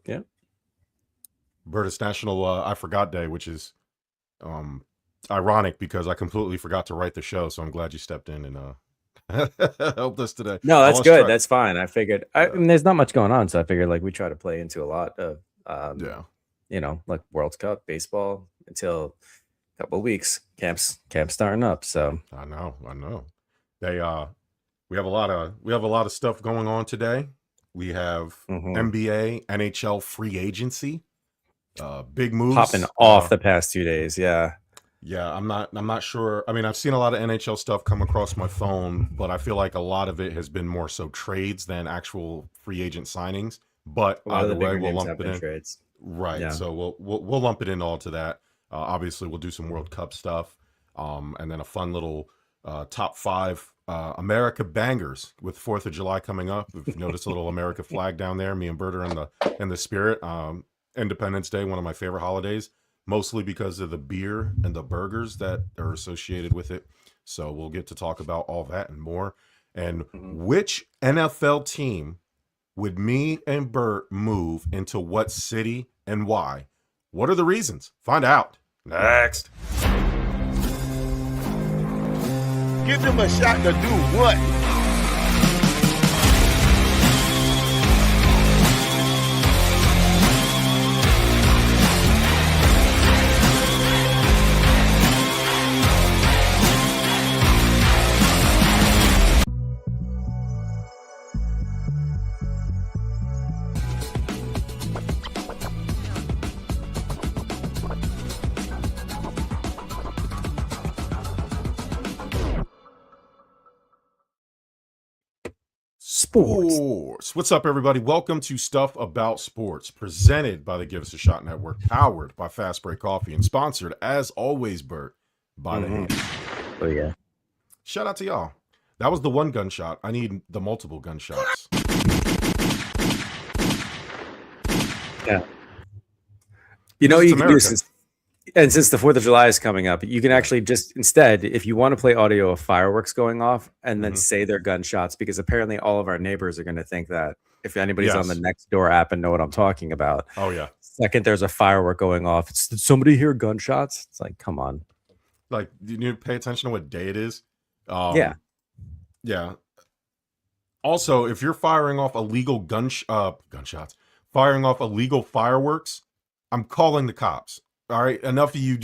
Yeah. Bert, it's National I Forgot Day, which is ironic because I completely forgot to write the show. So I'm glad you stepped in and helped us today. No, I that's lost good. track. That's fine. I figured I Yeah. mean, there's not much going on, so I figured like we try to play into a lot of Yeah. like World Cup baseball until a couple of weeks. Camps starting up. So I know. They we have a lot of stuff going on today. We have NBA, NHL free agency, big moves. popping off the past 2 days. Yeah. Yeah, I'm not sure. I mean, I've seen a lot of NHL stuff come across my phone, but I feel like a lot of it has been more so trades than actual free agent signings. But A lot of either the way, bigger we'll names lump have it been in. trades. Right. Yeah. So we'll lump it in all to that. Obviously, we'll do some World Cup stuff, and then a fun little top five America bangers with 4th of July coming up. If you notice a little America flag down there, me and Bert are in the spirit. Independence Day, one of my favorite holidays, mostly because of the beer and the burgers that are associated with it. So we'll get to talk about all that and more. And which NFL team would me and Bert move into what city and why? What are the reasons? Find out next. Give them a shot to do what? Sports. What's up, everybody? Welcome to Stuff About Sports, presented by the Give Us a Shot Network, powered by Fast Break Coffee, and sponsored, as always, Bert, by the Hands. Oh yeah. Shout out to y'all. That was the one gunshot. I need the multiple gunshots. Yeah. You know what you can do since the 4th of July is coming up, you can actually just instead, if you want to play audio of fireworks going off and then say they're gunshots, because apparently all of our neighbors are going to think that if anybody's on the next door app and know what I'm talking about. Oh yeah. Second, there's a firework going off. Did somebody hear gunshots? It's like, come on. Like, you need to pay attention to what day it is. Yeah. Yeah. Also, if you're firing off illegal gunshots, firing off illegal fireworks, I'm calling the cops. All right, enough of you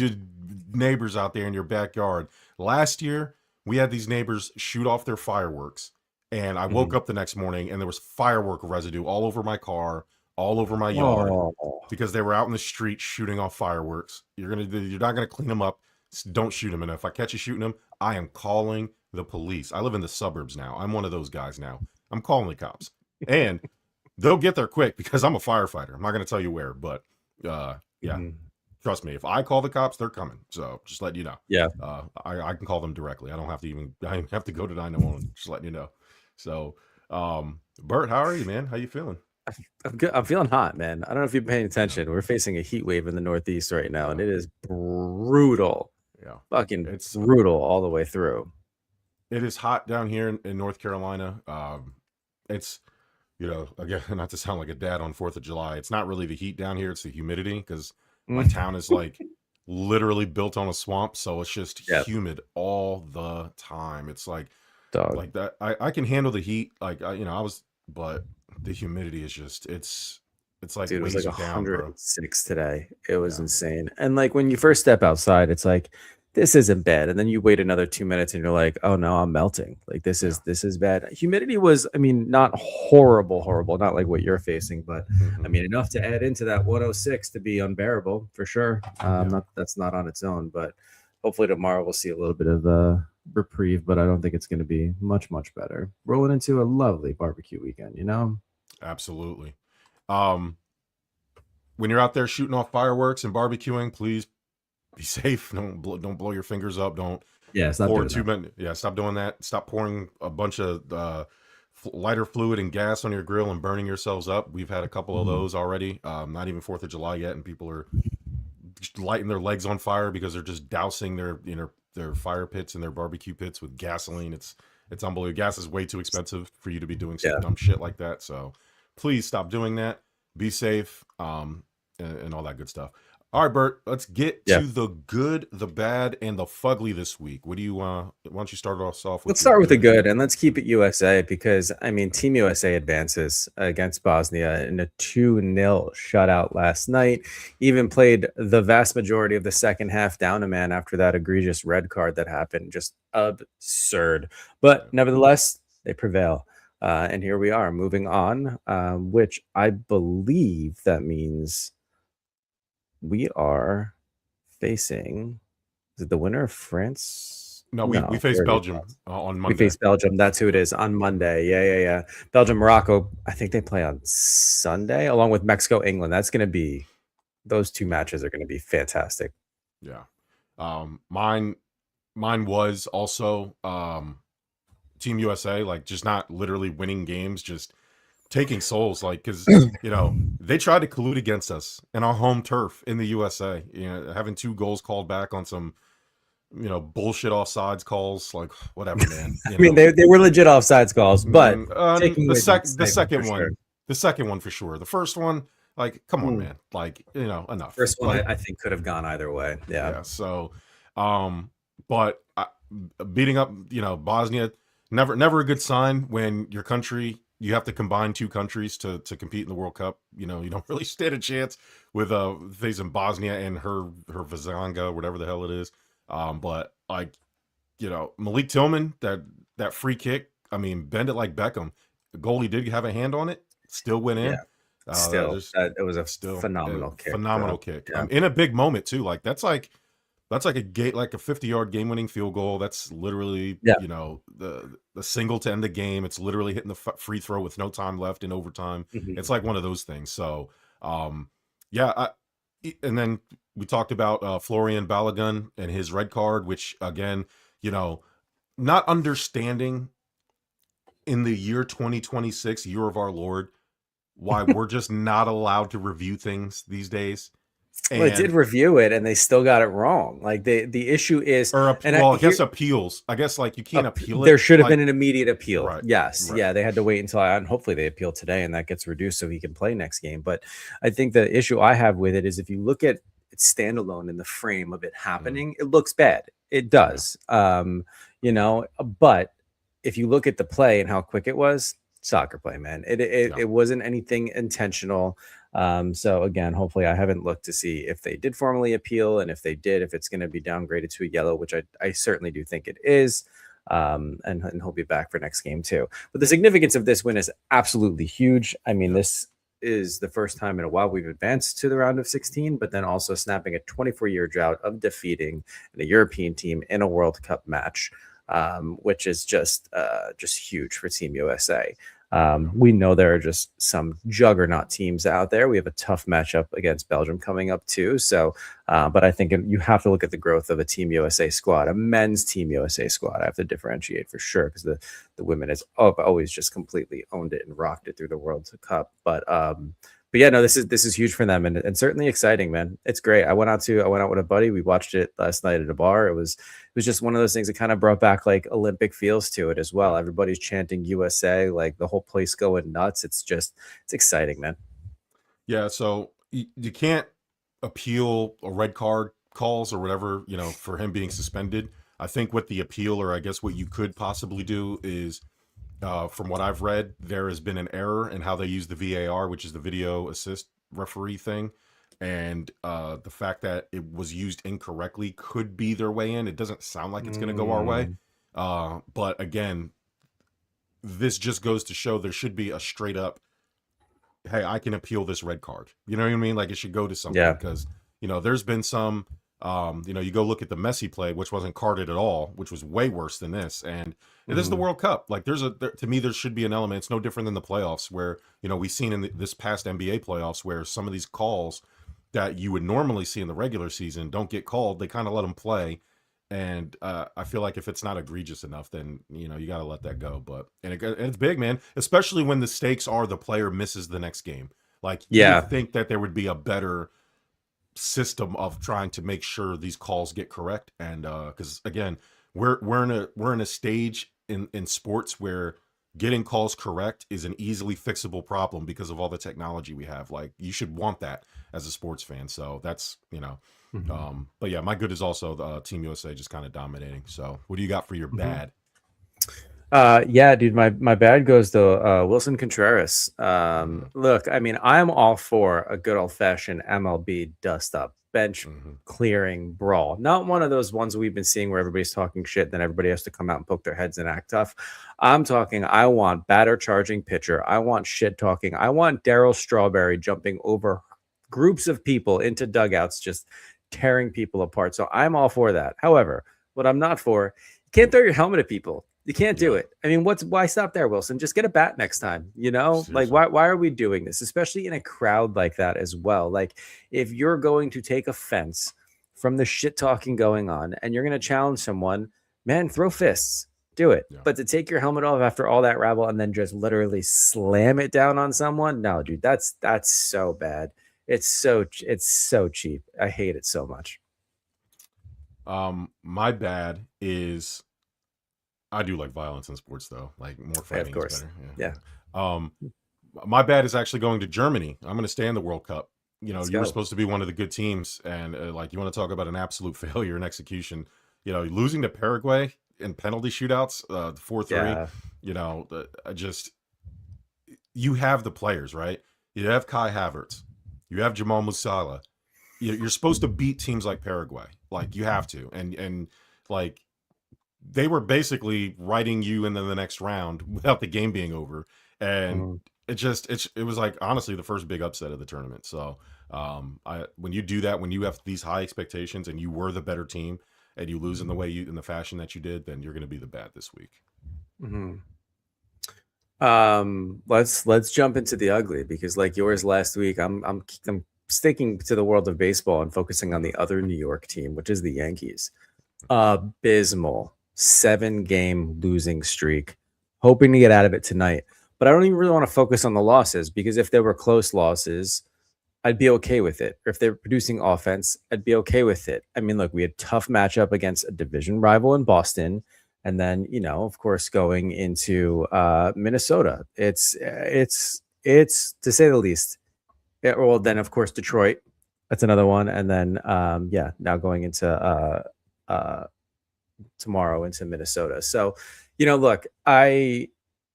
neighbors out there in your backyard. Last year, we had these neighbors shoot off their fireworks, and I woke up the next morning and there was firework residue all over my car, all over my yard, because they were out in the street shooting off fireworks. You're not gonna clean them up. Don't shoot them. And if I catch you shooting them, I am calling the police. I live in the suburbs now. I'm one of those guys now. I'm calling the cops, and they'll get there quick because I'm a firefighter. I'm not gonna tell you where, but yeah. Trust me, if I call the cops, they're coming. So just letting you know. Yeah. I can call them directly. I don't have to go to 911. Just letting you know. So, Bert, how are you, man? How you feeling? I'm good. I'm feeling hot, man. I don't know if you're paying attention. We're facing a heat wave in the Northeast right now, and it is brutal. Yeah. It's brutal all the way through. It is hot down here in North Carolina. It's, again, not to sound like a dad on 4th of July, it's not really the heat down here. It's the humidity, because my town is like literally built on a swamp, so it's just humid all the time. It's like that. I can handle the heat, like but the humidity is just it's like, dude, it was like down, 106 today. It was insane. And like when you first step outside, it's like, this isn't bad. And then you wait another 2 minutes and you're like, oh no, I'm melting. Like this is bad. Humidity was, I mean, not horrible, not like what you're facing, but I mean, enough to add into that 106 to be unbearable for sure. That's not on its own, but hopefully tomorrow we'll see a little bit of reprieve, but I don't think it's going to be much better. Rolling into a lovely barbecue weekend, Absolutely. When you're out there shooting off fireworks and barbecuing, please be safe. Don't blow your fingers up. Don't stop pour doing that. Yeah, stop doing that. Stop pouring a bunch of lighter fluid and gas on your grill and burning yourselves up. We've had a couple of those already. Not even 4th of July yet, and people are lighting their legs on fire because they're just dousing their fire pits and their barbecue pits with gasoline. It's unbelievable. Gas is way too expensive for you to be doing some dumb shit like that. So please stop doing that. Be safe. and all that good stuff. All right, Bert, let's get to the good, the bad, and the fugly this week. What do you why don't you start us off with? Let's start with the good, and let's keep it USA because, I mean, Team USA advances against Bosnia in a 2-0 shutout last night. Even played the vast majority of the second half down a man after that egregious red card that happened. Just absurd. But nevertheless, they prevail. And here we are moving on, which I believe that means we are facing, is it the winner of France? No, we face Belgium on Monday. We face Belgium. That's who it is on Monday. Yeah. Belgium, Morocco. I think they play on Sunday along with Mexico, England. That's going to be, those two matches are going to be fantastic. Yeah. Mine was also Team USA, like just not literally winning games, just taking souls, like, because they tried to collude against us in our home turf in the USA, having 2 goals called back on some bullshit offsides calls, like whatever, man. I mean, they were legit offsides calls, but the second one for sure. The first one, like, come on, man, like, enough. First one, like, I think could have gone either way. Yeah. So but beating up Bosnia, never a good sign when your country, you have to combine 2 countries to compete in the World Cup. You don't really stand a chance with facing Bosnia and her Vizanga, whatever the hell it is. But like, Malik Tillman, that free kick, I mean, bend it like Beckham. The goalie did have a hand on it, still went in. Yeah. It was a phenomenal kick. Phenomenal kick. Yeah. In a big moment too. Like that's like a 50-yard game-winning field goal. That's literally the single to end the game. It's literally hitting the free throw with no time left in overtime. Mm-hmm. It's like one of those things. So and then we talked about Florian Balogun and his red card, which again, not understanding in the year 2026, year of our Lord, why we're just not allowed to review things these days. Well, it did review it, and they still got it wrong. Like the issue is, appeals. I guess like you can't appeal it. There should have been an immediate appeal. Right, yes, right. Yeah, they had to wait until, and hopefully they appeal today, and that gets reduced so he can play next game. But I think the issue I have with it is if you look at it standalone in the frame of it happening, it looks bad. It does, But if you look at the play and how quick it was, soccer play, man. It wasn't anything intentional. So again, hopefully I haven't looked to see if they did formally appeal, and if they did, if it's going to be downgraded to a yellow, which I certainly do think it is. And he'll be back for next game too. But the significance of this win is absolutely huge. I mean, this is the first time in a while we've advanced to the round of 16, but then also snapping a 24-year drought of defeating a European team in a World Cup match, which is just huge for Team USA. We know there are just some juggernaut teams out there. We have a tough matchup against Belgium coming up too. So, but I think you have to look at the growth of a Team USA squad, a men's Team USA squad. I have to differentiate for sure, because the women has always just completely owned it and rocked it through the World Cup. But yeah, no, this is huge for them, and certainly exciting, man. It's great. I went out with a buddy. We watched it last night at a bar. It was just one of those things that kind of brought back like Olympic feels to it as well. Everybody's chanting USA, like the whole place going nuts. It's exciting, man. Yeah. So you can't appeal a red card calls or whatever, for him being suspended. I think what the appeal, or I guess what you could possibly do is, from what I've read, there has been an error in how they use the VAR, which is the video assist referee thing. And the fact that it was used incorrectly could be their way in. It doesn't sound like it's going to go our way. But again, this just goes to show there should be a straight up, hey, I can appeal this red card. You know what I mean? Like it should go to something, because, there's been some, you go look at the Messi play, which wasn't carded at all, which was way worse than this. And this is the World Cup. Like to me, there should be an element. It's no different than the playoffs where, we've seen in this past NBA playoffs where some of these calls that you would normally see in the regular season don't get called. They kind of let them play. And I feel like if it's not egregious enough, then, you got to let that go. But, and it's big, man, especially when the stakes are the player misses the next game. Like, you would think that there would be a better system of trying to make sure these calls get correct. And because again, we're in a stage in sports where getting calls correct is an easily fixable problem because of all the technology we have. Like, you should want that as a sports fan. So that's, but yeah, my good is also the Team USA just kind of dominating. So what do you got for your bad? Yeah, dude, my bad goes to Wilson Contreras. Look, I mean, I'm all for a good old fashioned MLB dust up, bench clearing brawl. Not one of those ones we've been seeing where everybody's talking shit, then everybody has to come out and poke their heads and act tough. I'm talking, I want batter charging pitcher. I want shit talking. I want Darryl Strawberry jumping over groups of people into dugouts, just tearing people apart. So I'm all for that. However, what I'm not for, you can't throw your helmet at people. You can't do it. I mean, why stop there, Wilson? Just get a bat next time, Seriously. Like, why are we doing this, especially in a crowd like that as well? Like, if you're going to take offense from the shit talking going on and you're going to challenge someone, man, throw fists, do it. But to take your helmet off after all that rabble and then just literally slam it down on someone, no, dude, that's so bad. It's so cheap. I hate it so much. My bad is, I do like violence in sports, though. Like, more fighting is better. Yeah. My bad is actually going to Germany. I'm going to stay in the World Cup. You were supposed to be one of the good teams, and you want to talk about an absolute failure in execution. Losing to Paraguay in penalty shootouts, 4-3. You have the players, right? You have Kai Havertz, you have Jamal Musiala. You're supposed to beat teams like Paraguay, like you have to, and like, they were basically writing you into the next round without the game being over. And it was like, honestly, the first big upset of the tournament. So when you do that, when you have these high expectations and you were the better team and you lose in the fashion that you did, then you're going to be the bad this week. Let's jump into the ugly, because like yours last week, I'm sticking to the world of baseball and focusing on the other New York team, which is the Yankees. Abysmal 7-game losing streak, hoping to get out of it tonight. But I don't even really want to focus on the losses, because if there were close losses, I'd be okay with it. Or if they're producing offense, I'd be okay with it. I mean, look, we had tough matchup against a division rival in Boston. And then, of course, going into Minnesota, it's to say the least. Well, then, of course, Detroit, that's another one. And then, now going into tomorrow into Minnesota. So, look, I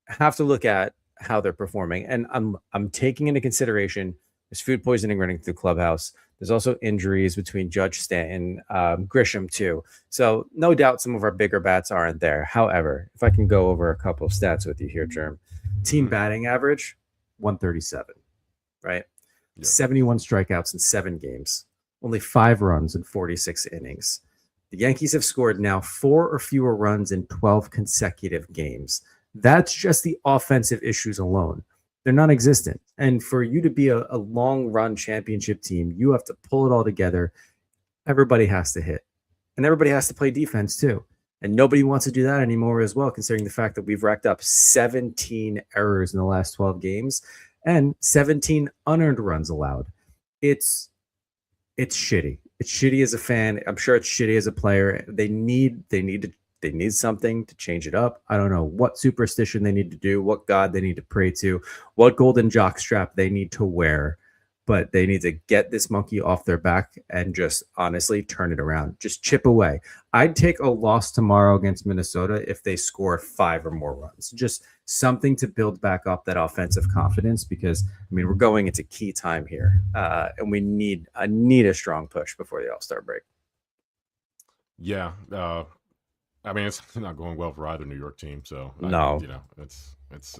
have to look at how they're performing, and I'm taking into consideration there's food poisoning running through the clubhouse. There's also injuries between Judge, Stanton, Grisham too. So no doubt some of our bigger bats aren't there. However, if I can go over a couple of stats with you here, Jerm, team batting average 137, right? 71 strikeouts in 7 games, only 5 runs in 46 innings. The Yankees have scored now 4 or fewer runs in 12 consecutive games. That's just the offensive issues alone. They're non-existent. And for you to be a long-run championship team, you have to pull it all together. Everybody has to hit. And everybody has to play defense too. And nobody wants to do that anymore as well, considering the fact that we've racked up 17 errors in the last 12 games and 17 unearned runs allowed. It's shitty. It's shitty as a fan. I'm sure it's shitty as a player. They need something to change it up. I don't know what superstition they need to do, what god they need to pray to, what golden jockstrap they need to wear, but they need to get this monkey off their back and just honestly turn it around. Just chip away. I'd take a loss tomorrow against Minnesota if they score 5 or more runs. Just something to build back up that offensive confidence, because I mean, we're going into key time here, and we need a strong push before the All-Star break. Yeah, I mean, it's not going well for either New York team, so no, it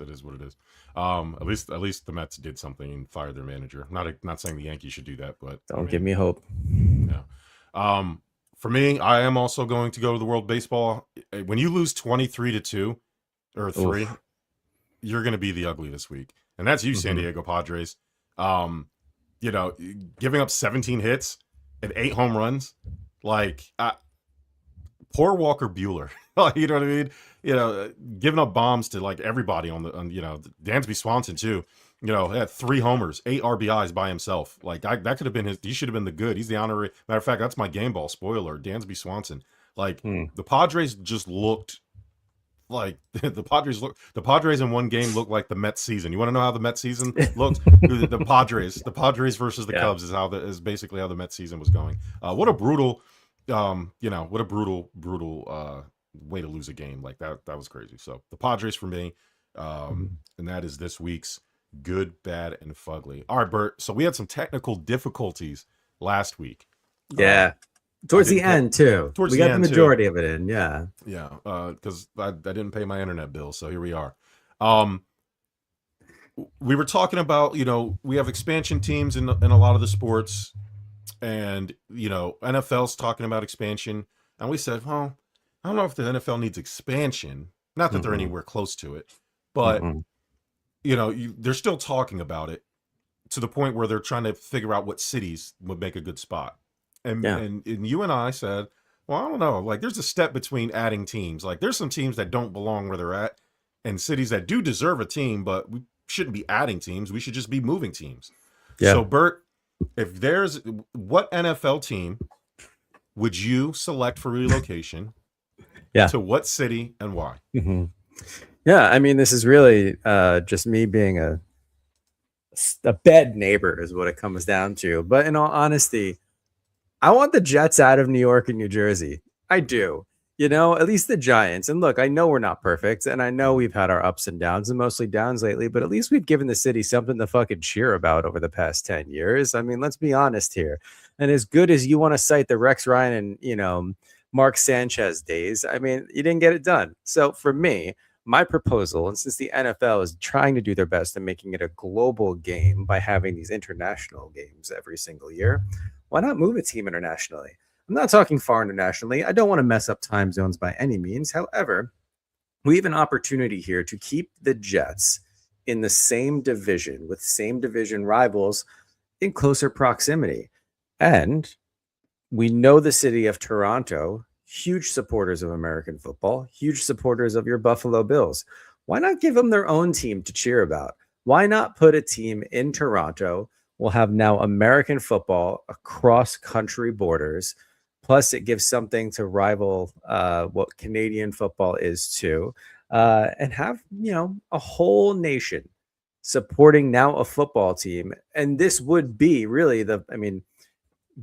is what it is. At least the Mets did something and fired their manager. Not saying the Yankees should do that, but don't give me hope. Yeah. For me, I am also going to go to the World Baseball. When you lose 23-2 or 3, you're going to be the ugly this week, and that's you, San Diego Padres. Giving up 17 hits and 8 home runs, like. Poor Walker Buehler. You know what I mean? Giving up bombs to like everybody on Dansby Swanson too. Had 3 homers, 8 RBIs by himself. Like that could have been he should have been the good. He's the honorary. Matter of fact, that's my game ball spoiler. Dansby Swanson. Like the Padres just looked Like the Padres in one game look like the Mets season. You want to know how the Mets season looks? The Padres versus the Cubs is basically how the Mets season was going. What a brutal, what a brutal way to lose a game. Like that was crazy. So the Padres for me, and that is this week's Good, Bad, and Fugly. All right, Bert. So we had some technical difficulties last week. Yeah. Towards the end, too. Towards we the got end, the majority of it in, yeah. Yeah, because I didn't pay my internet bill, so here we are. We were talking about, we have expansion teams in a lot of the sports, and, NFL's talking about expansion, and we said, well, I don't know if the NFL needs expansion. Not that they're anywhere close to it, but, they're still talking about it to the point where they're trying to figure out what cities would make a good spot. And you and I said, well, I don't know. Like, there's a step between adding teams. Like, there's some teams that don't belong where they're at, and cities that do deserve a team, but we shouldn't be adding teams. We should just be moving teams. Yeah. So, Bert, what NFL team would you select for relocation? To what city and why? Yeah, I mean, this is really just me being a bad neighbor is what it comes down to. But in all honesty, I want the Jets out of New York and New Jersey. I do. At least the Giants. And look, I know we're not perfect, and I know we've had our ups and downs, and mostly downs lately, but at least we've given the city something to fucking cheer about over the past 10 years. I mean, let's be honest here. And as good as you want to cite the Rex Ryan and, Mark Sanchez days, I mean, you didn't get it done. So for me, my proposal, and since the NFL is trying to do their best in making it a global game by having these international games every single year, why not move a team internationally? I'm not talking far internationally. I don't want to mess up time zones by any means. However, we have an opportunity here to keep the Jets in the same division with same division rivals in closer proximity. And we know the city of Toronto, huge supporters of American football, huge supporters of your Buffalo Bills. Why not give them their own team to cheer about? Why not put a team in Toronto? We'll have now American football across country borders. Plus, it gives something to rival what Canadian football is too. And have, a whole nation supporting now a football team. And this would be really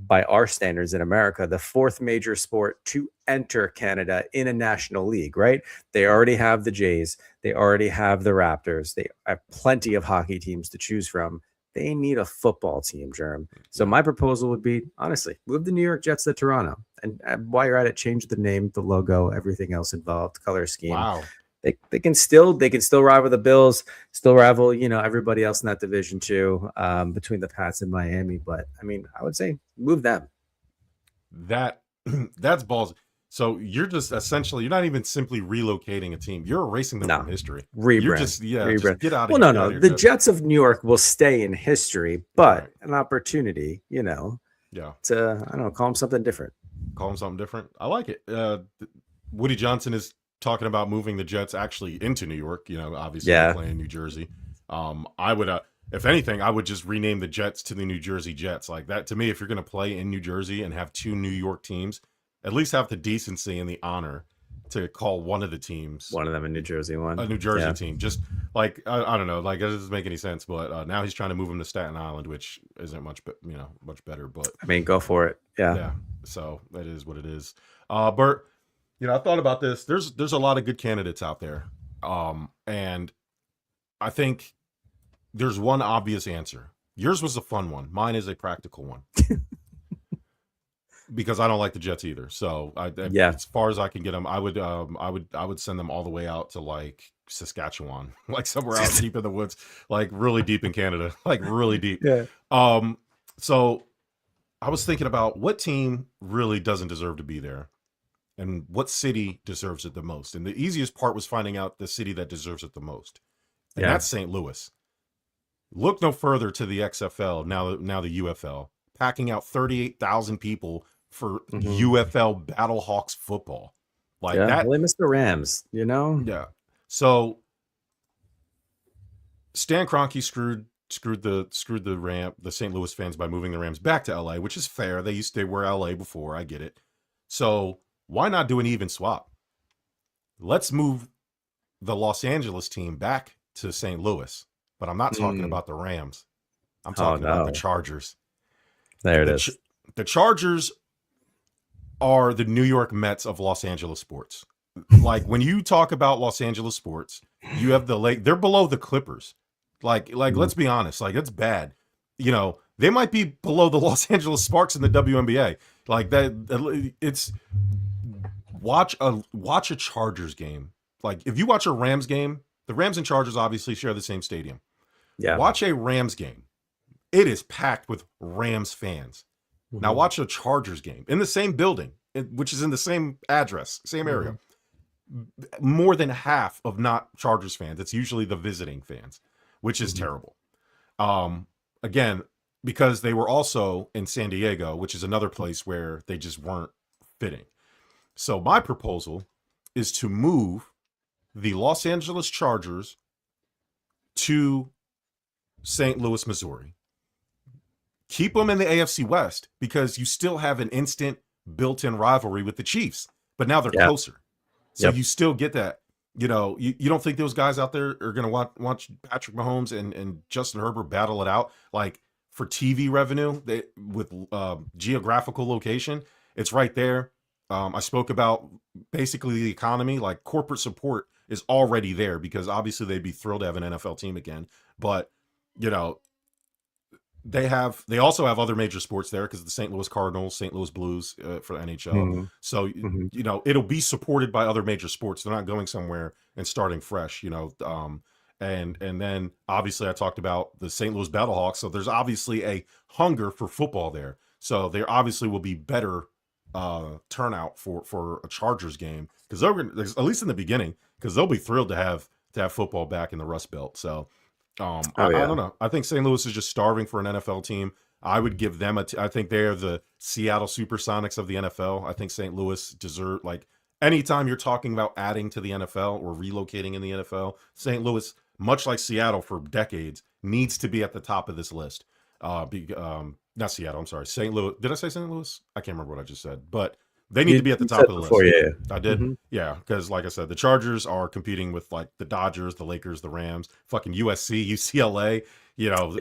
by our standards in America, the fourth major sport to enter Canada in a national league, right? They already have the Jays. They already have the Raptors. They have plenty of hockey teams to choose from. They need a football team, Jerm. So my proposal would be, honestly, move the New York Jets to Toronto. And while you're at it, change the name, the logo, everything else involved, color scheme. Wow. They can still rival the Bills, still rival, everybody else in that division too, between the Pats and Miami. But I mean, I would say move them. That's balls. So you're just essentially, you're not even simply relocating a team. You're erasing them from history. Rebrand. You're just get out of here. Well, no. The Jets of New York will stay in history, but an opportunity, to, I don't know, call them something different. Call them something different. I like it. Woody Johnson is talking about moving the Jets actually into New York, obviously playing New Jersey. I would, if anything, I would just rename the Jets to the New Jersey Jets. Like that, to me, if you're going to play in New Jersey and have two New York teams, at least have the decency and the honor to call one of the teams. One of them a New Jersey one. A New Jersey team. Just like, I don't know, like it doesn't make any sense, but now he's trying to move him to Staten Island, which isn't much better, but. I mean, go for it. Yeah. Yeah. So that is what it is. Bert, I thought about this. There's a lot of good candidates out there. And I think there's one obvious answer. Yours was a fun one. Mine is a practical one. Because I don't like the Jets either. So as far as I can get them, I would send them all the way out to like Saskatchewan, like somewhere out deep in the woods, like really deep in Canada, like really deep. Yeah. So I was thinking about what team really doesn't deserve to be there and what city deserves it the most. And the easiest part was finding out the city that deserves it the most. And that's St. Louis. Look no further to the XFL, now the UFL, packing out 38,000 people for UFL Battlehawks football. Like that. Well, they missed the Rams, Yeah. So Stan Kroenke screwed the St. Louis fans by moving the Rams back to LA, which is fair. They were LA before. I get it. So why not do an even swap? Let's move the Los Angeles team back to St. Louis, but I'm not talking Mm. about the Rams. I'm talking about the Chargers. There it is. The Chargers are the New York Mets of Los Angeles sports. Like when you talk about Los Angeles sports, you have the Lake. They're below the Clippers. Like let's be honest. Like it's bad. You know, they might be below the Los Angeles Sparks in the WNBA. Like that. It's watch a Chargers game. Like if you watch a Rams game, the Rams and Chargers obviously share the same stadium. Yeah. Watch a Rams game. It is packed with Rams fans. Mm-hmm. Now watch a Chargers game in the same building, which is in the same address, same area. More than half of not Chargers fans. It's usually the visiting fans, which is terrible. Again, because they were also in San Diego, which is another place where they just weren't fitting. So my proposal is to move the Los Angeles Chargers to St. Louis, Missouri. Keep them in the AFC West because you still have an instant built-in rivalry with the Chiefs, but now they're closer. So you still get that. You know, you don't think those guys out there are going to watch Patrick Mahomes and Justin Herbert battle it out like for TV revenue with geographical location. It's right there. I spoke about basically the economy, like corporate support is already there because obviously they'd be thrilled to have an NFL team again. But, you know, they also have other major sports there because the St. Louis Cardinals, St. Louis Blues for the NHL. So, you know, it'll be supported by other major sports. They're not going somewhere and starting fresh, you know. And then obviously I talked about the St. Louis Battlehawks. So there's obviously a hunger for football there. So there obviously will be better turnout for a Chargers game because they're gonna, at least in the beginning, because they'll be thrilled to have football back in the Rust Belt. So I don't know. I think St. Louis is just starving for an NFL team. I would give them I think they're the Seattle Supersonics of the NFL. I think St. Louis deserve, like, anytime you're talking about adding to the NFL or relocating in the NFL, St. Louis, much like Seattle for decades, needs to be at the top of this list. Not Seattle, I'm sorry. St. Louis. Did I say St. Louis? I can't remember what I just said, but they need to be at the top of the list. Yeah. I did. Yeah, because like I said, the Chargers are competing with like the Dodgers, the Lakers, the Rams, fucking USC, UCLA, you know,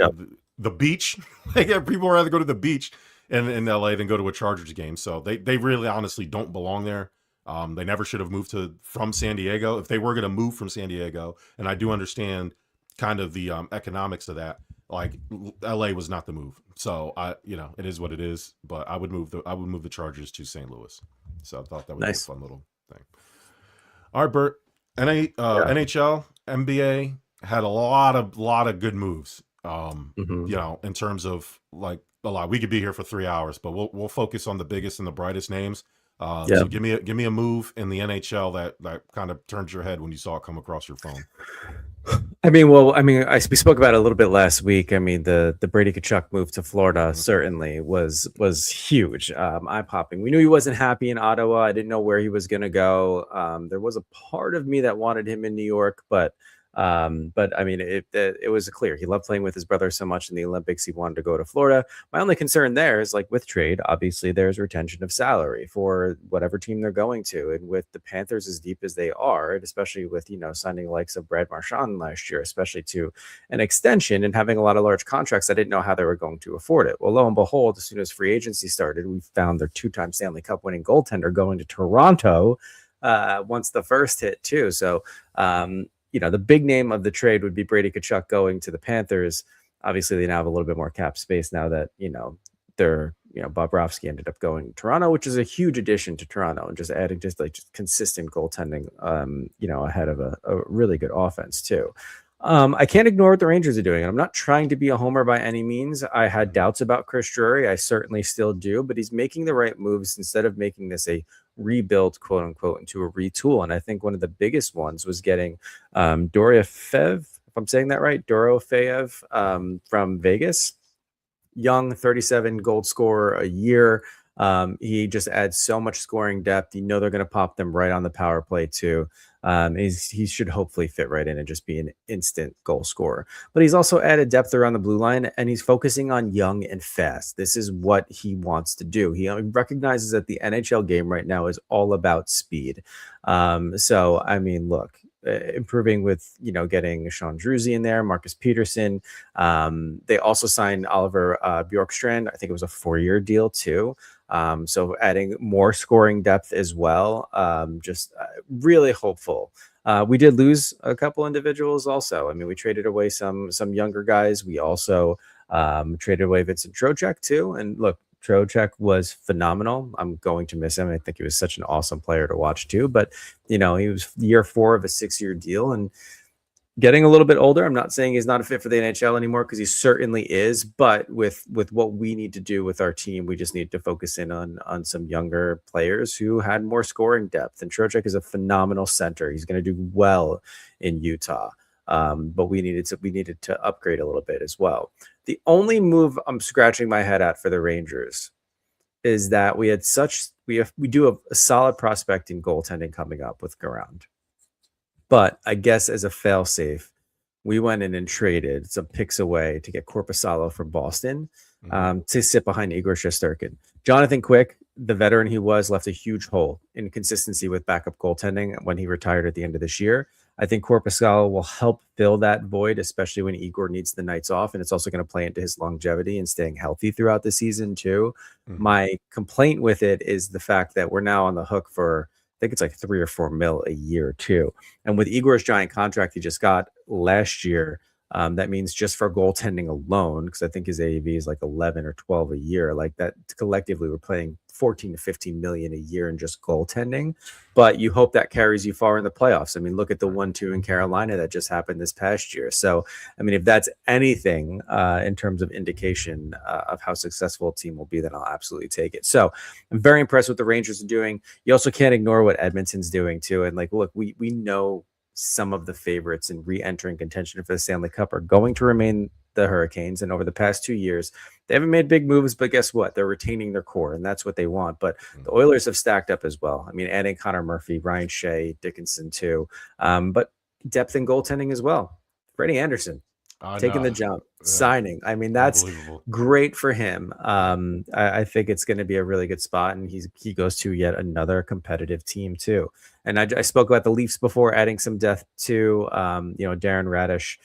the beach. Like, people would rather go to the beach in LA than go to a Chargers game. So they really honestly don't belong there. They never should have moved from San Diego. If they were going to move from San Diego, and I do understand kind of the economics of that, like LA was not the move. So it is what it is, but I would move the Chargers to St. Louis. So I thought that would be a fun little thing. All right, Bert. NHL, NBA had a lot of good moves. You know, in terms of like a lot. We could be here for 3 hours, but we'll focus on the biggest and the brightest names. So give me a move in the NHL that kind of turned your head when you saw it come across your phone. We spoke about it a little bit last week. I mean, the Brady Tkachuk move to Florida certainly was huge, eye-popping. We knew he wasn't happy in Ottawa. I didn't know where he was going to go. There was a part of me that wanted him in New York, but I mean, it was clear he loved playing with his brother so much in the Olympics. He wanted to go to Florida. My only concern there is, like with trade, obviously there's retention of salary for whatever team they're going to. And with the Panthers as deep as they are, and especially with, signing the likes of Brad Marchand last year, especially to an extension and having a lot of large contracts, I didn't know how they were going to afford it. Well, lo and behold, as soon as free agency started, we found their 2-time Stanley Cup winning goaltender going to Toronto once the first hit too. So, the big name of the trade would be Brady Tkachuk going to the Panthers. Obviously, they now have a little bit more cap space now that, Bobrovsky ended up going to Toronto, which is a huge addition to Toronto, and just adding just consistent goaltending, ahead of a really good offense too. I can't ignore what the Rangers are doing. I'm not trying to be a homer by any means. I had doubts about Chris Drury. I certainly still do, but he's making the right moves instead of making this a rebuild, quote unquote, into a retool. And I think one of the biggest ones was getting Dorofeyev, if I'm saying that right, Dorofeyev from Vegas. Young, 37 goal scorer a year. He just adds so much scoring depth. They're going to pop them right on the power play too. He should hopefully fit right in and just be an instant goal scorer. But he's also added depth around the blue line, and he's focusing on young and fast. This is what he wants to do. He recognizes that the NHL game right now is all about speed. Look, improving with, getting Sean Druzy in there, Marcus Peterson. They also signed Oliver Bjorkstrand. I think it was a 4-year deal too. So adding more scoring depth as well. Just really hopeful. We did lose a couple individuals also. I mean, we traded away some younger guys. We also traded away Vincent Trocheck too. And look, Trocheck was phenomenal. I'm going to miss him. I think he was such an awesome player to watch too. But, he was year 4 of a 6-year deal and getting a little bit older. I'm not saying he's not a fit for the NHL anymore, because he certainly is. But with what we need to do with our team, we just need to focus in on some younger players who had more scoring depth. And Trocheck is a phenomenal center. He's going to do well in Utah. But we needed to upgrade a little bit as well. The only move I'm scratching my head at for the Rangers is that we do have a solid prospect in goaltending coming up with Garand. But I guess as a fail-safe, we went in and traded some picks away to get Korpisalo from Boston to sit behind Igor Shesterkin. Jonathan Quick, the veteran he was, left a huge hole in consistency with backup goaltending when he retired at the end of this year. I think Korpisalo will help fill that void, especially when Igor needs the nights off. And it's also going to play into his longevity and staying healthy throughout the season too. My complaint with it is the fact that we're now on the hook for, I think it's like $3 or $4 million a year too. And with Igor's giant contract he just got last year, that means just for goaltending alone, because I think his AAV is like 11 or 12 a year, like that collectively we're playing 14 to 15 million a year in just goaltending. But you hope that carries you far in the playoffs. I mean, look at the 1-2 in Carolina that just happened this past year. So, I mean, if that's anything in terms of indication of how successful a team will be, then I'll absolutely take it. So I'm very impressed with the Rangers are doing. You also can't ignore what Edmonton's doing too. And like, look, we know some of the favorites in re-entering contention for the Stanley Cup are going to remain the Hurricanes. And over the past 2 years, they haven't made big moves, but guess what? They're retaining their core, and that's what they want. But the Oilers have stacked up as well. I mean, adding Connor Murphy, Ryan Shea, Dickinson too, but depth in goaltending as well. Freddie Anderson taking the jump, signing. I mean, that's great for him. I think it's going to be a really good spot, and he goes to yet another competitive team too. And I spoke about the Leafs before, adding some depth to Darren Radish,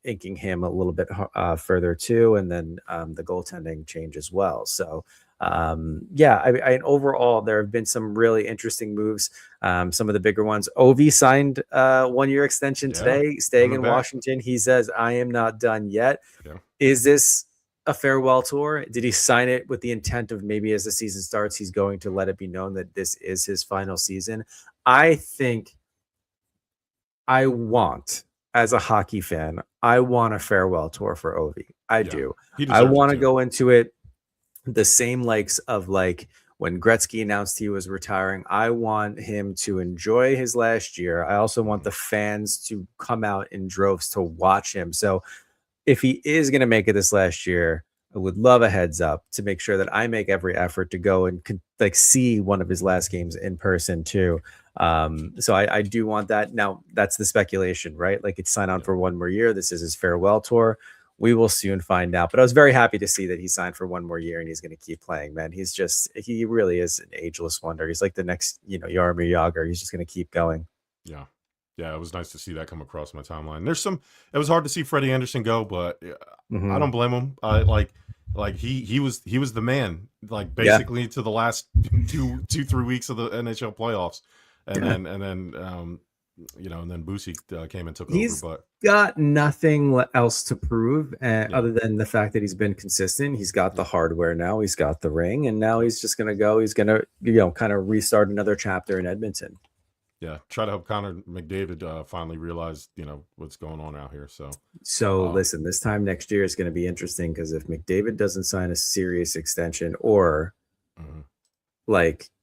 inking him a little bit further too, and then the goaltending change as well. So overall there have been some really interesting moves. Some of the bigger ones. Ovi signed 1-year extension today, staying in Washington. He says, I am not done yet. Is this a farewell tour? Did he sign it with the intent of maybe as the season starts he's going to let it be known that this is his final season? I think as a hockey fan, I want a farewell tour for Ovi. I do. I want to go into it the same likes of like when Gretzky announced he was retiring. I want him to enjoy his last year. I also want the fans to come out in droves to watch him. So if he is going to make it this last year, I would love a heads up to make sure that I make every effort to go and see one of his last games in person too. So I do want that. Now that's the speculation, right? Like it's sign on for 1 more year. This is his farewell tour. We will soon find out, but I was very happy to see that he signed for 1 more year and he's going to keep playing, man. He really is an ageless wonder. He's like the next, Jaromir Jagr. He's just going to keep going. Yeah. Yeah. It was nice to see that come across my timeline. It was hard to see Freddie Anderson go, but I don't blame him. He was the man, like basically to the last 2-3 weeks of the NHL playoffs. And then Boosie came and took over. But got nothing else to prove other than the fact that he's been consistent. He's got the hardware now. He's got the ring, and now he's just going to go. He's going to, kind of restart another chapter in Edmonton. Yeah, try to help Connor McDavid finally realize, what's going on out here. So listen, this time next year is going to be interesting because if McDavid doesn't sign a serious extension or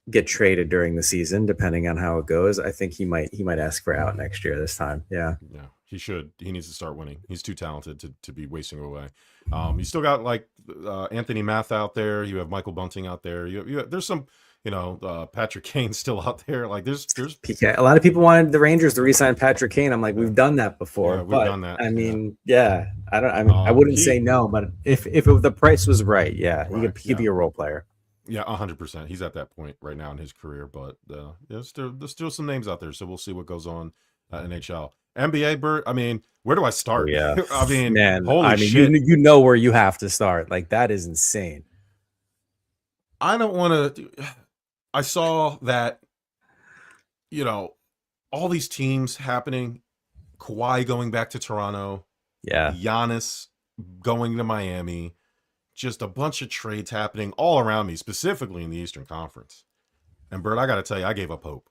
get traded during the season, depending on how it goes, I think he might ask for out next year this time. Yeah, he should. He needs to start winning. He's too talented to be wasting away. You still got Anthony Math out there. You have Michael Bunting out there. There's some. Patrick Kane still out there. Like there's PK. A lot of people wanted the Rangers to re-sign Patrick Kane. I'm like, we've done that before. Yeah, we've done that. I mean, I wouldn't say no, but if the price was right, he could be a role player. Yeah, 100%. He's at that point right now in his career, but there's still some names out there, so we'll see what goes on NHL. NBA, Bert, I mean, where do I start? Yeah. I mean, Man, holy I mean, shit. you know where you have to start. Like, that is insane. I don't want to. I saw that, you know, all these teams happening. Kawhi going back to Toronto. Yeah. Giannis going to Miami. Just a bunch of trades happening all around me, specifically in the Eastern Conference. And Bert, I got to tell you, I gave up hope.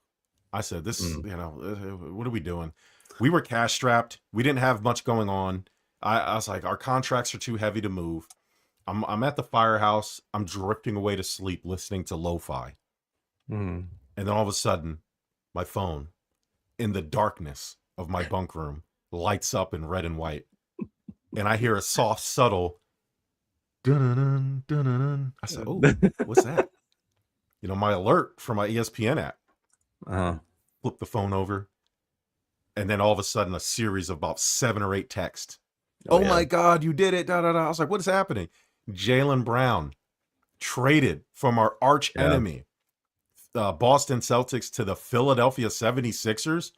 I said, this, what are we doing? We were cash strapped. We didn't have much going on. I was like, our contracts are too heavy to move. I'm at the firehouse. I'm drifting away to sleep, listening to lo-fi. And then all of a sudden, my phone, in the darkness of my bunk room, lights up in red and white. And I hear a soft, subtle dun-dun-dun, dun-dun-dun. I said, oh, what's that? You know, my alert from my ESPN app. Flip the phone over. And then all of a sudden, a series of about 7 or 8 texts. Oh my God, you did it. Da, da, da. I was like, what is happening? Jalen Brown traded from our arch enemy, Boston Celtics, to the Philadelphia 76ers.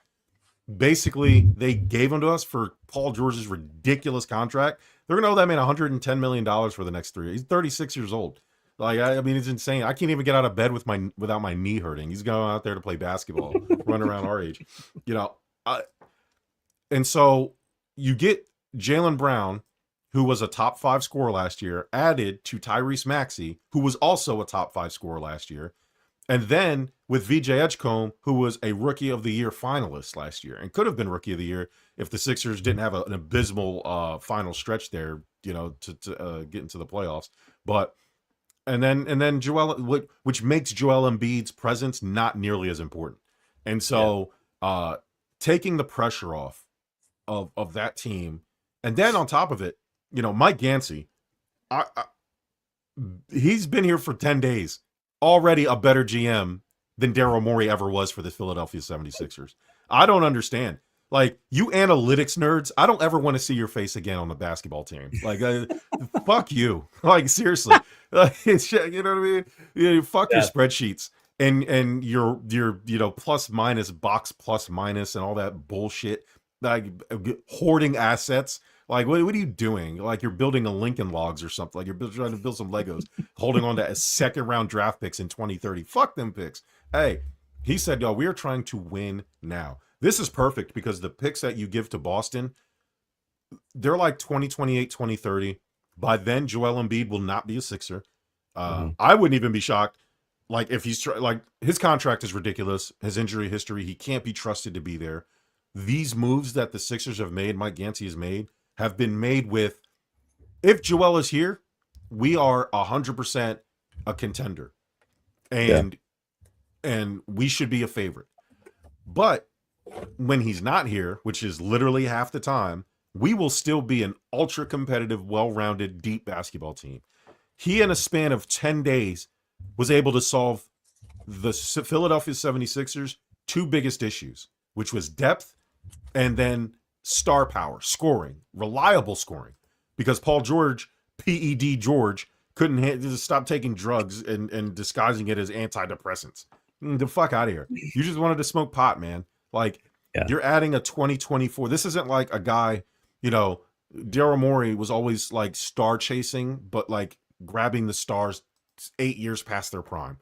Basically, they gave him to us for Paul George's ridiculous contract. They're going to owe that man $110 million for the next 3 years. He's 36 years old. Like, I mean, it's insane. I can't even get out of bed without my knee hurting. He's going out there to play basketball, run around our age. You know, and so you get Jalen Brown, who was a top 5 scorer last year, added to Tyrese Maxey, who was also a top 5 scorer last year. And then with VJ Edgecombe, who was a Rookie of the Year finalist last year and could have been Rookie of the Year if the Sixers didn't have an abysmal final stretch there, you know, to get into the playoffs. But and then Joel, which makes Joel Embiid's presence not nearly as important. And so taking the pressure off of that team, and then on top of it, you know, Mike Yancey, he's been here for 10 days. Already a better GM than Daryl Morey ever was for the Philadelphia 76ers. I don't understand. Like, you analytics nerds, I don't ever want to see your face again on the basketball team. Like, fuck you. Like, seriously. It's, you know what I mean? Fuck your spreadsheets and your you know, plus minus, box plus minus and all that bullshit. Like, hoarding assets. Like, what are you doing? Like, you're building a Lincoln Logs or something. Like, you're trying to build some Legos, holding on to a second-round draft picks in 2030. Fuck them picks. Hey, he said, yo, we are trying to win now. This is perfect because the picks that you give to Boston, they're like 2028, 2030. By then, Joel Embiid will not be a Sixer. I wouldn't even be shocked. Like, if he's like, his contract is ridiculous. His injury history, he can't be trusted to be there. These moves that the Sixers have made, Mike Yancey has made, have been made with, if Joel is here, we are 100% a contender. And we should be a favorite. But when he's not here, which is literally half the time, we will still be an ultra competitive, well-rounded, deep basketball team. He, in a span of 10 days, was able to solve the Philadelphia 76ers' 2 biggest issues, which was depth and then star power, scoring, reliable scoring, because Paul George, PED George, couldn't stop taking drugs and disguising it as antidepressants. The fuck out of here. You just wanted to smoke pot, man. Like, you're adding a 2024. This isn't like a guy, you know, Daryl Morey was always like star chasing, but like grabbing the stars 8 years past their prime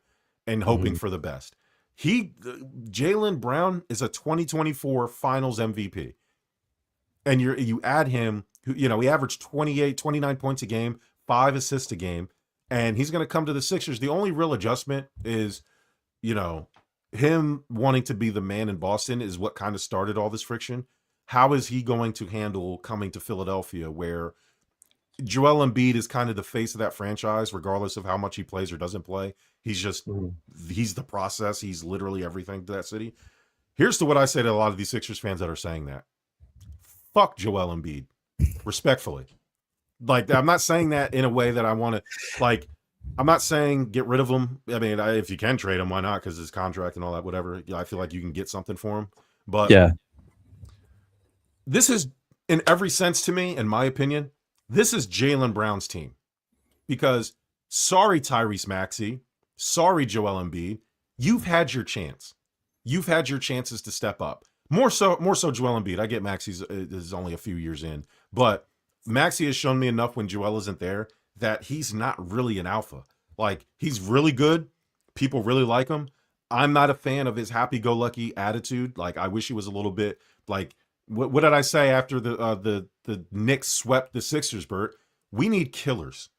and hoping for the best. Jalen Brown is a 2024 finals MVP. And you add him, you know, he averaged 29 points a game, 5 assists a game, and he's going to come to the Sixers. The only real adjustment is, you know, him wanting to be the man in Boston is what kind of started all this friction. How is he going to handle coming to Philadelphia, where Joel Embiid is kind of the face of that franchise, regardless of how much he plays or doesn't play? He's just, he's the process. He's literally everything to that city. Here's to what I say to a lot of these Sixers fans that are saying that. Fuck Joel Embiid, respectfully. Like, I'm not saying that in a way that I want to, like, I'm not saying get rid of him. I mean, if you can trade him, why not? Because his contract and all that, whatever. I feel like you can get something for him. But this is, in every sense to me, in my opinion, this is Jalen Brown's team. Because, sorry, Tyrese Maxey, sorry, Joel Embiid, you've had your chance. You've had your chances to step up. More so Joel Embiid. I get Maxi's is only a few years in, but Maxi has shown me enough when Joel isn't there that he's not really an alpha. Like, he's really good. People really like him. I'm not a fan of his happy-go-lucky attitude. Like, I wish he was a little bit like, what did I say after the Knicks swept the Sixers, Bert? We need killers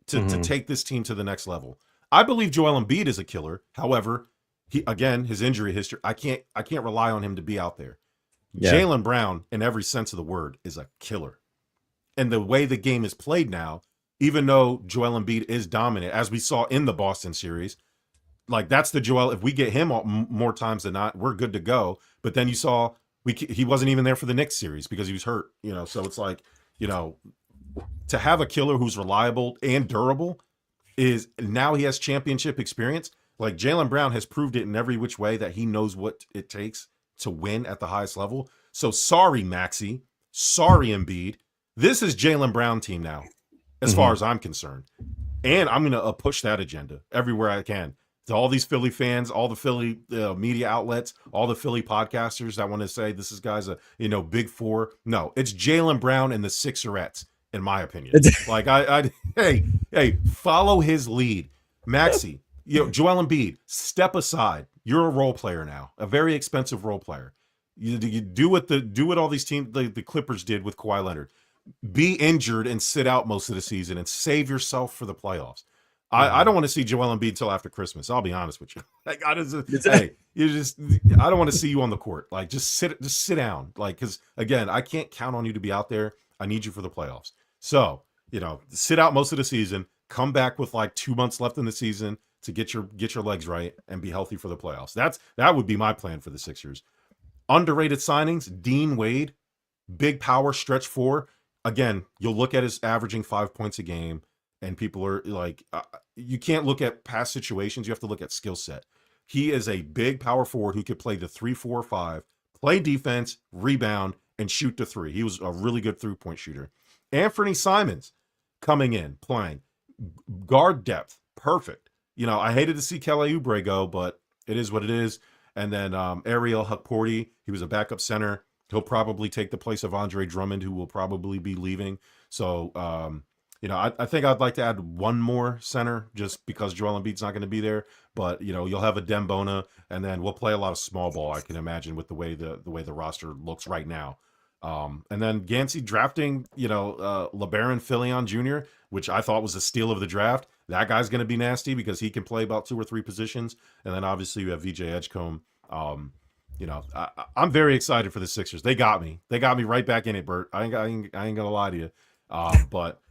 to take this team to the next level. I believe Joel Embiid is a killer. However, his injury history, I can't rely on him to be out there. Yeah. Jalen Brown, in every sense of the word, is a killer. And the way the game is played now, even though Joel Embiid is dominant, as we saw in the Boston series, like, that's the Joel. If we get him more times than not, we're good to go. But then you saw he wasn't even there for the Knicks series because he was hurt. So it's like, to have a killer who's reliable and durable is now he has championship experience. Like, Jalen Brown has proved it in every which way that he knows what it takes to win at the highest level. So sorry, Maxi. Sorry, Embiid. This is Jalen Brown team now, as far as I'm concerned. And I'm going to push that agenda everywhere I can. To all these Philly fans, all the Philly media outlets, all the Philly podcasters that want to say this is guys a big four. No, it's Jalen Brown and the Sixerettes, in my opinion. Like, hey, follow his lead. Maxi, Joel Embiid, step aside. You're a role player now, a very expensive role player. You do what all these teams, the Clippers did with Kawhi Leonard. Be injured and sit out most of the season and save yourself for the playoffs. I don't want to see Joel Embiid until after Christmas. I'll be honest with you. Like, I don't want to see you on the court. Like, just sit down. Like, because again, I can't count on you to be out there. I need you for the playoffs. So, sit out most of the season, come back with like 2 months left in the season to get your legs right and be healthy for the playoffs. That would be my plan for the Sixers. Underrated signings, Dean Wade, big power, stretch four. Again, you'll look at his averaging 5 points a game, and people are like, you can't look at past situations. You have to look at skill set. He is a big power forward who could play the 3, 4, 5, play defense, rebound, and shoot the three. He was a really good 3-point shooter. Anthony Simons coming in, playing. Guard depth, perfect. I hated to see Kelly Oubre go, but it is what it is. And then Ariel Hukporti, he was a backup center. He'll probably take the place of Andre Drummond, who will probably be leaving. So, I think I'd like to add one more center just because Joel Embiid's not going to be there. But, you'll have a Dembona, and then we'll play a lot of small ball, I can imagine, with the way the roster looks right now. And then Gansey drafting, LeBaron Filion Jr., which I thought was a steal of the draft. That guy's going to be nasty because he can play about 2 or 3 positions. And then obviously you have VJ Edgecombe. I'm very excited for the Sixers. They got me right back in it, Bert. I ain't gonna lie to you. But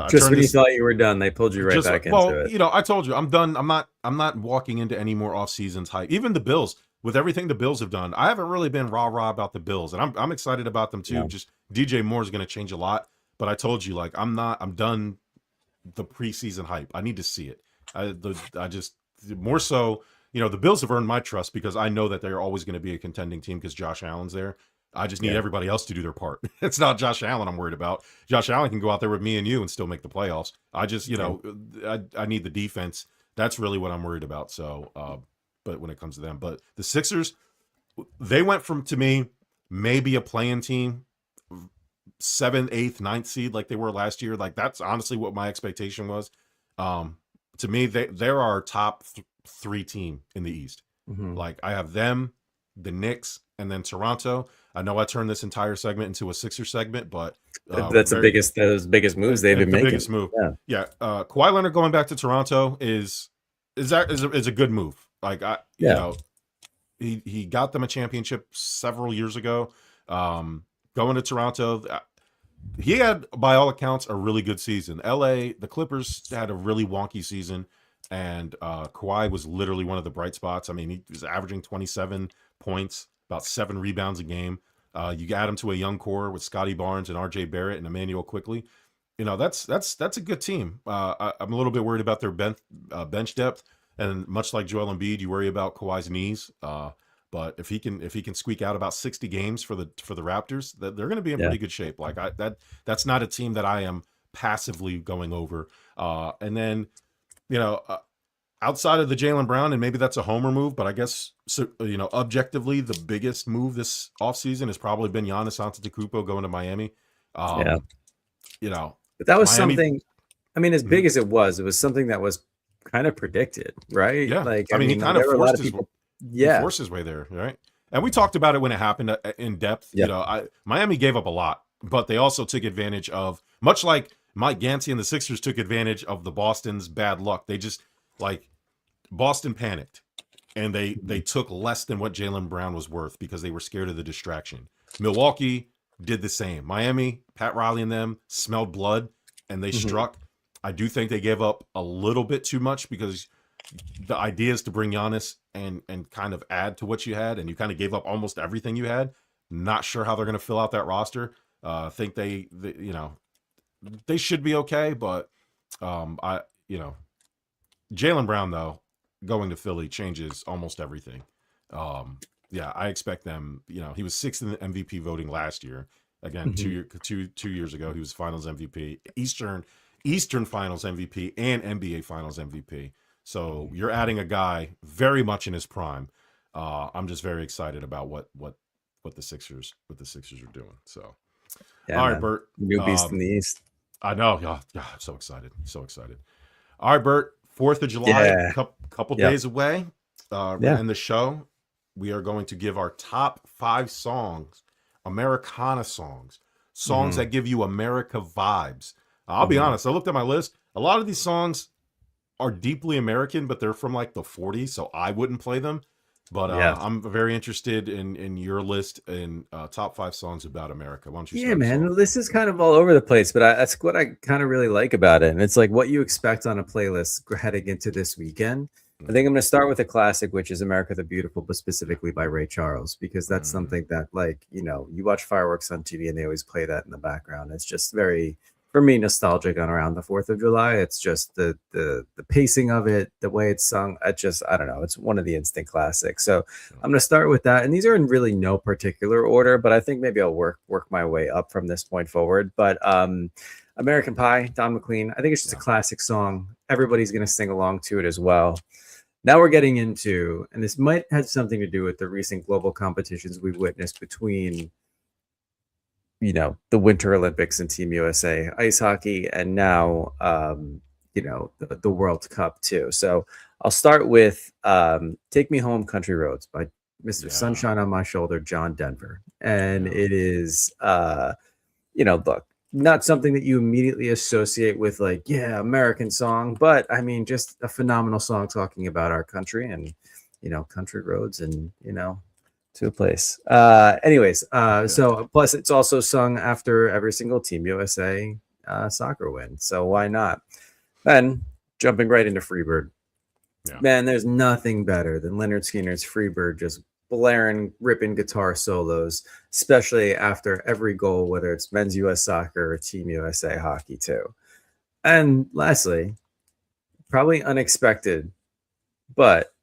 just when you thought you were done, they pulled you right back into it. I told you I'm done. I'm not walking into any more off seasons hype. Even the Bills, with everything the Bills have done, I haven't really been rah about the Bills, and I'm excited about them too. Yeah. Just DJ Moore is going to change a lot, but I told you, like, I'm done the preseason hype. I need to see it. I just more so. The Bills have earned my trust because I know that they're always going to be a contending team because Josh Allen's there. I just need everybody else to do their part. It's not Josh Allen I'm worried about. Josh Allen can go out there with me and you and still make the playoffs. I just, I need the defense. That's really what I'm worried about. So, but when it comes to them, but the Sixers, they went from, to me, maybe a play-in team, 7th, 8th, 9th seed like they were last year. Like, that's honestly what my expectation was. To me, they're our top 3 team in the East. Like, I have them, the Knicks, and then Toronto. I know I turned this entire segment into a Sixer segment, but that's those biggest moves they've been making. The biggest move. Yeah. Kawhi Leonard going back to Toronto is a good move. Like, he got them a championship several years ago. Going to Toronto, he had, by all accounts, a really good season. LA, the Clippers had a really wonky season, and Kawhi was literally one of the bright spots. I mean, he was averaging 27 points, about 7 rebounds a game. You add him to a young core with Scotty Barnes and RJ Barrett and Emmanuel Quickley. That's a good team. I'm a little bit worried about their bench depth, and much like Joel Embiid, you worry about Kawhi's knees. But if he can squeak out about 60 games for the Raptors, they're going to be in pretty good shape. Like, that's not a team that I am passively going over. And then, outside of the Jalen Brown, and maybe that's a homer move, but I guess, so, objectively, the biggest move this offseason has probably been Giannis Antetokounmpo going to Miami. Yeah. But that was Miami, something. I mean, as big as it was something that was kind of predicted, right? Yeah. Like, I mean, he kind of forced his, yeah, forced his way there, right? And we talked about it when it happened in depth. Yep. Miami gave up a lot, but they also took advantage of, much like Mike Gansey and the Sixers took advantage of the Boston's bad luck. They just, like, Boston panicked, and they took less than what Jalen Brown was worth because they were scared of the distraction. Milwaukee did the same. Miami, Pat Riley and them smelled blood, and they struck. I do think they gave up a little bit too much because the idea is to bring Giannis and kind of add to what you had, and you kind of gave up almost everything you had. Not sure how they're going to fill out that roster. I think they should be okay, but Jalen Brown, though, going to Philly changes almost everything. I expect them. He was 6th in the MVP voting last year. Again, 2 years ago, he was Finals MVP, Eastern Finals MVP, and NBA Finals MVP. So you're adding a guy very much in his prime. I'm just very excited about what the Sixers are doing. So, yeah, all right, Bert, new beast in the East. I know. Yeah, I'm so excited. All right, Bert. 4th of July, couple days away. In the show, we are going to give our top 5 songs, Americana songs that give you America vibes. I'll be honest. I looked at my list. A lot of these songs are deeply American, but they're from like the 40s, so I wouldn't play them. But I'm very interested in your list and top 5 songs about America. Why don't you? Yeah, man, this is kind of all over the place, but that's what I kind of really like about it. And it's like what you expect on a playlist heading into this weekend. I think I'm going to start with a classic, which is America the Beautiful, but specifically by Ray Charles, because that's something that, like, you watch fireworks on TV and they always play that in the background. It's just very, for me, nostalgic on around the 4th of July. It's just the pacing of it, the way it's sung. I don't know. It's one of the instant classics. So I'm going to start with that. And these are in really no particular order, but I think maybe I'll work my way up from this point forward. But American Pie, Don McLean, I think it's just a classic song. Everybody's going to sing along to it as well. Now we're getting into, and this might have something to do with the recent global competitions we've witnessed between, the Winter Olympics and Team USA ice hockey, and now, the World Cup too. So I'll start with Take Me Home, Country Roads by Mr. Sunshine on My Shoulder, John Denver. And it is, look, not something that you immediately associate with American song, but I mean, just a phenomenal song talking about our country and, country roads and, to a place. So plus it's also sung after every single Team USA soccer win. So why not? Then jumping right into Freebird. Yeah. Man, there's nothing better than Leonard Skinner's Freebird just blaring, ripping guitar solos, especially after every goal, whether it's men's US soccer or Team USA hockey too. And lastly, probably unexpected, but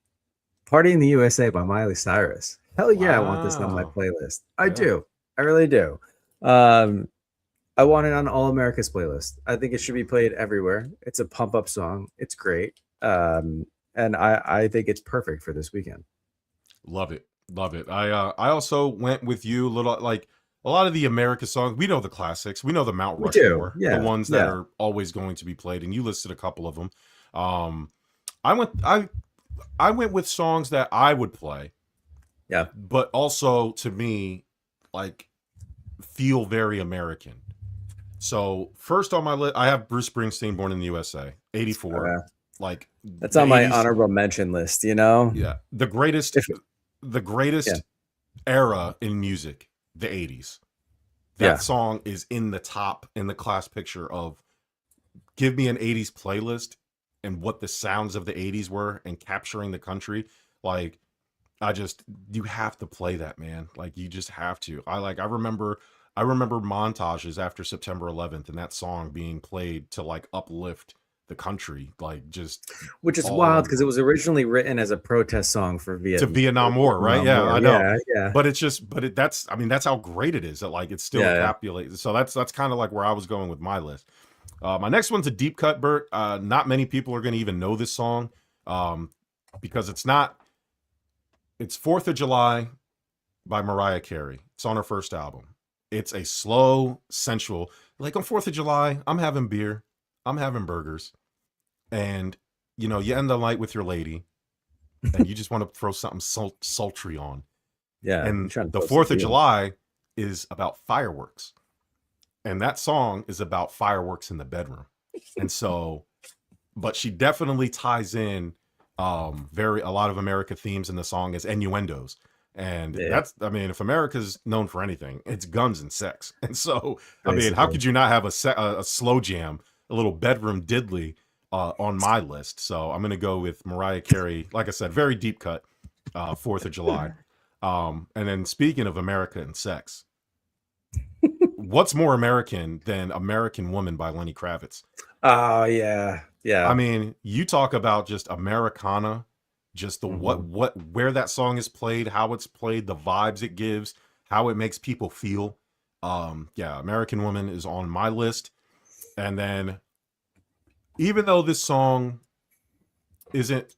Party in the USA by Miley Cyrus. Hell yeah, wow. I want this on my playlist. I do. I really do. I want it on All America's playlist. I think it should be played everywhere. It's a pump up song. It's great. And I think it's perfect for this weekend. Love it. I also went with you a lot of the America songs. We know the classics. We know the Mount Rushmore, the ones that are always going to be played. And you listed a couple of them. I went with songs that I would play. Yeah. But also to me, feel very American. So first on my list, I have Bruce Springsteen, Born in the USA, 84. That's on my honorable mention list, Yeah. The greatest era in music, the 80s. That song is in the class picture of give me an 80s playlist and what the sounds of the 80s were and capturing the country. You have to play that, man. You just have to. I remember montages after September 11th and that song being played to uplift the country, which is wild because it was originally written as a protest song for Vietnam. To Vietnam War, right? Yeah, I know. Yeah. But that's how great it is that it's still encapsulated. So that's kind of where I was going with my list. My next one's a deep cut, Bert. Not many people are going to even know this song. because it's 4th of July by Mariah Carey. It's on her first album. It's a slow, sensual, like on 4th of July, I'm having beer, I'm having burgers, and you end the night with your lady, and you just want to throw something sultry on. Yeah. And the 4th of July is about fireworks. And that song is about fireworks in the bedroom. And so, but she definitely ties in a lot of America themes in the song as innuendos. And that's, I mean, if America's known for anything, it's guns and sex. And so, I mean, how could you not have a slow jam, a little bedroom diddly on my list? So I'm going to go with Mariah Carey. Like I said, very deep cut, 4th of July. And then speaking of America and sex, what's more American than American Woman by Lenny Kravitz? Oh yeah. Yeah. I mean, you talk about just Americana, just the where that song is played, how it's played, the vibes it gives, how it makes people feel. Yeah, American Woman is on my list. And then even though this song isn't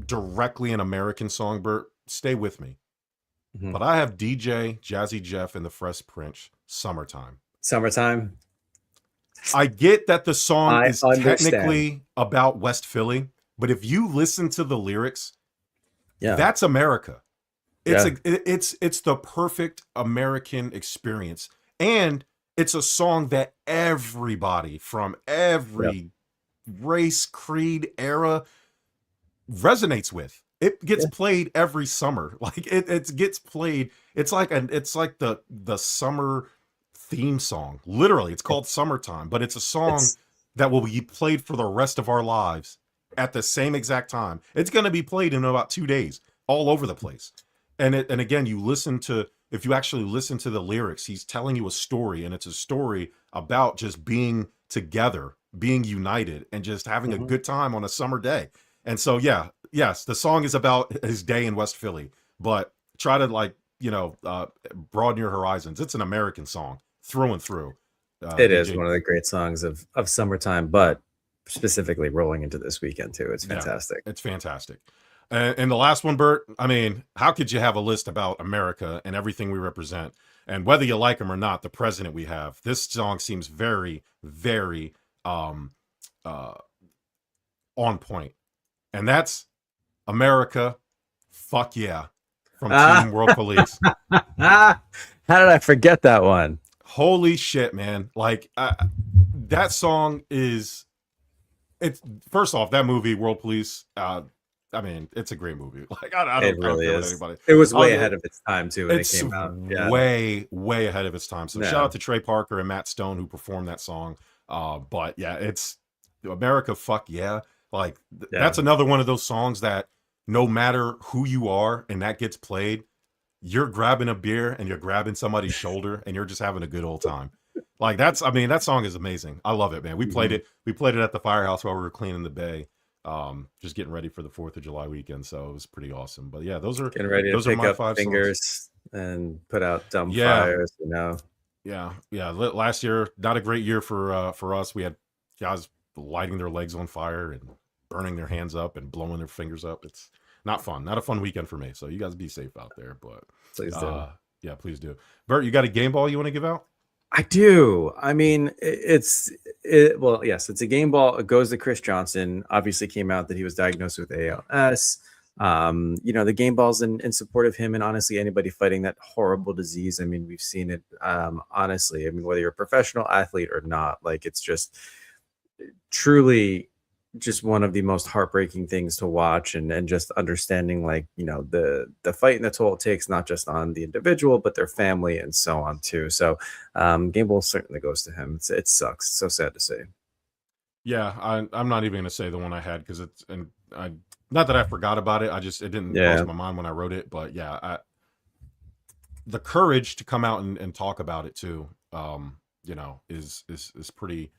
directly an American song, Bert, stay with me. But I have DJ, Jazzy Jeff, and the Fresh Prince, Summertime. Summertime. I get that the song is technically about West Philly, but if you listen to the lyrics, that's America. It's the perfect American experience. And it's a song that everybody from every race, creed, era resonates with. It gets played every summer. Like it gets played. It's like the summer theme song. Literally, it's called Summertime, but it's a song that will be played for the rest of our lives at the same exact time. It's going to be played in about 2 days, all over the place. And again, if you actually listen to the lyrics, he's telling you a story, and it's a story about just being together, being united, and just having a good time on a summer day. And so, yes, the song is about his day in West Philly, but try to broaden your horizons. It's an American song through and through. It is one of the great songs of summertime, but specifically rolling into this weekend too. It's fantastic. It's fantastic. And the last one, Bert, I mean, how could you have a list about America and everything we represent? And whether you like him or not, the president we have, this song seems very, very on point. And that's America, Fuck Yeah, from Team World Police. How did I forget that one? Holy shit, man. Like, that song it's first off, that movie, World Police, I mean, it's a great movie. Like, I don't care what anybody. It was way ahead of its time, too, when it came out. Yeah. Way, way ahead of its time. So shout out to Trey Parker and Matt Stone who performed that song. But yeah, it's America, Fuck Yeah. Like, that's another one of those songs that no matter who you are and that gets played, you're grabbing a beer and you're grabbing somebody's shoulder and you're just having a good old time. Like, that song is amazing. I love it, man. We played it. We played it at the firehouse while we were cleaning the bay, just getting ready for the 4th of July weekend. So it was pretty awesome. But yeah, those are my 5 fingers songs. And put out dumb fires, Yeah. Last year, not a great year for us. We had guys lighting their legs on fire and burning their hands up and blowing their fingers up. It's not fun. Not a fun weekend for me. So you guys be safe out there. But please do. Yeah, please do. Bert, you got a game ball you want to give out? I do. I mean, yes, it's a game ball. It goes to Chris Johnson. Obviously came out that he was diagnosed with ALS. The game ball's in support of him and honestly anybody fighting that horrible disease. I mean, we've seen it, honestly. I mean, whether you're a professional athlete or not, like, it's just truly just one of the most heartbreaking things to watch, and just understanding, like, the fight and the toll it takes, not just on the individual, but their family and so on too. So game ball certainly goes to him. It sucks. It's so sad to say. Yeah, I'm not even going to say the one I had because not that I forgot about it. It didn't cross my mind when I wrote it. But yeah, the courage to come out and talk about it too, is pretty,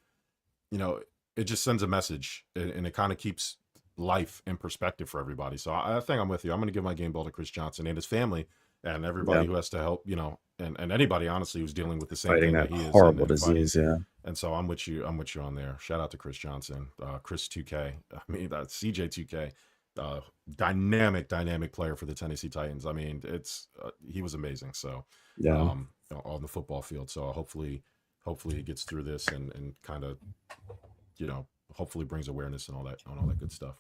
it just sends a message and it kind of keeps life in perspective for everybody. So I think I'm with you. I'm going to give my game ball to Chris Johnson and his family and everybody who has to help and anybody honestly who's dealing with the same Fighting thing that that he is horrible and fighting. disease. Yeah. And so I'm with you on there. Shout out to Chris Johnson, Chris 2K. I mean, that's CJ 2K. Dynamic player for the Tennessee Titans. I mean, he was amazing. So Yeah. on the football field. So hopefully he gets through this and kind of, hopefully brings awareness and all that good stuff.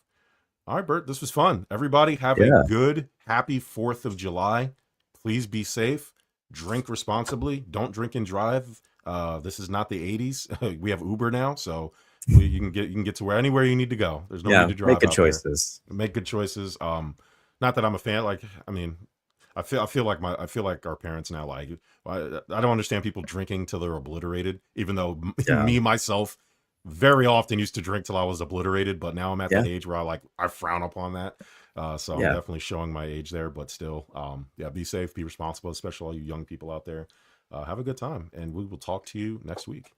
All right, Bert, this was fun. Everybody have a good, happy 4th of July. Please be safe. Drink responsibly. Don't drink and drive. This is not the 80s. We have Uber now, so you can get to anywhere you need to go. There's no need to drive. Make good choices. Make good choices. Not that I'm a fan. Like, I mean, I feel like our parents now. Like, I don't understand people drinking till they're obliterated. Even though me myself very often used to drink till I was obliterated, but now I'm at that age where I frown upon that. So I'm definitely showing my age there, but still, be safe, be responsible, especially all you young people out there. Have a good time, and we will talk to you next week.